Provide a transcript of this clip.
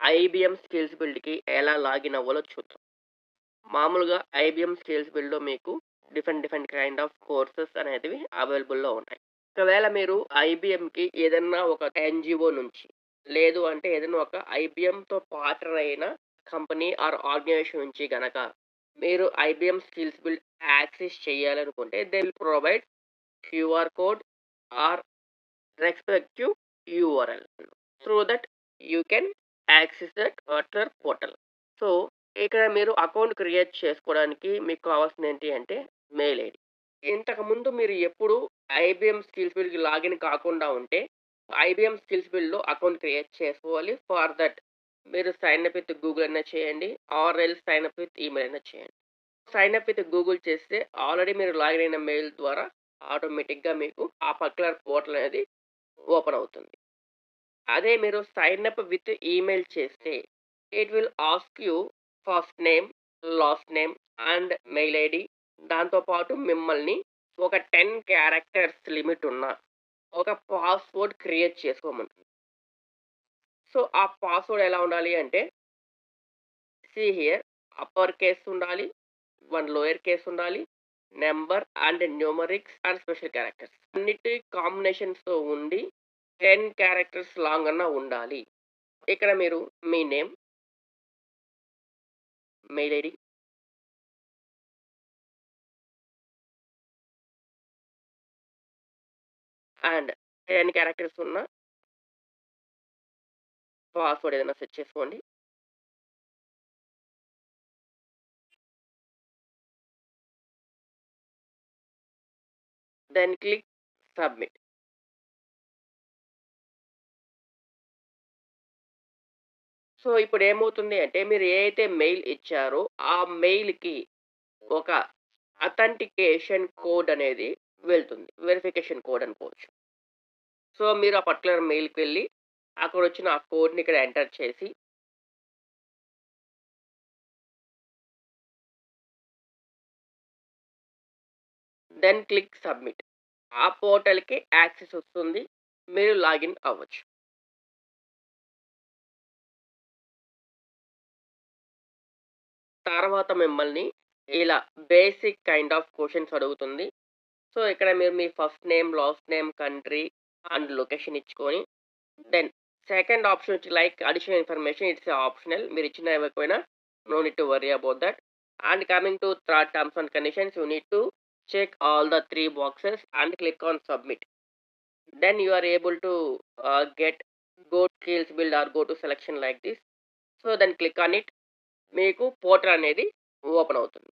IBM skills బిల్డ్‌కి ఎలా login అవ్వాలో చూద్దాం. మామూలుగా ఐబీఎం స్కిల్స్ బిల్డ్‌లో మీకు డిఫరెంట్ కైండ్ ఆఫ్ కోర్సెస్ అనేటివి అవైలబుల్‌లో ఉంటాయి. ఒకవేళ మీరు ఐబీఎంకి ఏదన్నా ఒక ఎన్‌జీఓ నుంచి, లేదు అంటే ఏదైనా ఒక ఐబీఎంతో పార్ట్నర్ అయిన కంపెనీ ఆర్ ఆర్గనైజేషన్ నుంచి గనక మీరు ఐబీఎం స్కిల్స్ బిల్డ్ యాక్సెస్ చేయాలనుకుంటే they will provide QR code or respective URL. Through that you can access that particular portal. So, ఇక్కడ మీరు అకౌంట్ క్రియేట్ చేసుకోవడానికి మీకు కావాల్సింది ఏంటి అంటే మెయిల్ ఐడీ. ఇంతకుముందు మీరు ఎప్పుడు ఐబీఎం స్కిల్స్ బిల్డ్‌కి లాగిన్ కాకుండా ఉంటే, ఐబీఎం స్కిల్స్ బిల్డ్‌లో అకౌంట్ క్రియేట్ చేసుకోవాలి. ఫర్ దట్ మీరు సైన్ అప్ విత్ గూగుల్ అయినా చేయండి. Or else sign up with email అయినా చేయండి. సైన్ అప్ విత్ గూగుల్ చేస్తే ఆల్రెడీ మీరు లాగిన్ అయిన మెయిల్ ద్వారా ఆటోమేటిక్‌గా మీకు ఆ పర్టిక్యులర్ పోర్టల్ అనేది ఓపెన్ అవుతుంది. అదే మీరు సైన్ అప్ విత్ ఈమెయిల్ చేస్తే it will ask you first name, last name and mail ID. దాంతో పాటు మిమ్మల్ని ఒక 10 క్యారెక్టర్స్ లిమిట్ ఉన్న ఒక పాస్‌వర్డ్ క్రియేట్ చేసుకోమంటుంది. సో, ఆ పాస్‌వర్డ్ ఎలా ఉండాలి అంటే సీ హియర్ అప్పర్ కేస్ ఉండాలి, 1 లోయర్ కేస్ ఉండాలి, number and numerics and special characters అన్నిటి కాంబినేషన్స్‌తో ఉండి 10 క్యారెక్టర్స్ లాంగ్ అన్నా ఉండాలి. ఇక్కడ మీరు మీ name, mail ID, and 10 characters ఉన్న పాస్‌వర్డ్ ఏదైనా సెట్ చేసుకోండి. Then click submit. సో, ఇప్పుడేమవుతుంది అంటే మీరు ఏ అయితే మెయిల్ ఇచ్చారో ఆ మెయిల్‌కి ఒక అథెంటికేషన్ కోడ్ అనేది వెళ్తుంది. వెరిఫికేషన్ కోడ్ అనుకోవచ్చు. సో, మీరు ఆ పర్టిక్యులర్ మెయిల్‌కి వెళ్లి అక్కడొచ్చిన ఆ కోడ్‌ని ఇక్కడ ఎంటర్ చేసి దెన్ క్లిక్ సబ్మిట్. ఆ పోర్టల్‌కి యాక్సెస్ వస్తుంది. మీరు లాగిన్ అవ్వచ్చు. తర్వాత మిమ్మల్ని ఇలా బేసిక్ కైండ్ ఆఫ్ క్వెషన్స్ అడుగుతుంది. సో, ఇక్కడ మీరు మీ first name, last name, country and location ఇచ్చుకొని దెన్ సెకండ్ ఆప్షన్ వచ్చి like additional information it's optional. మీరు ఇచ్చినా ఇవ్వకపోయినా no need to worry about that. And coming to third terms and conditions you need to check all the 3 boxes and click on submit. Then you are able to get go skills build or go to selection like this. So then click on it. మీకు portal అనేది open అవుతుంది.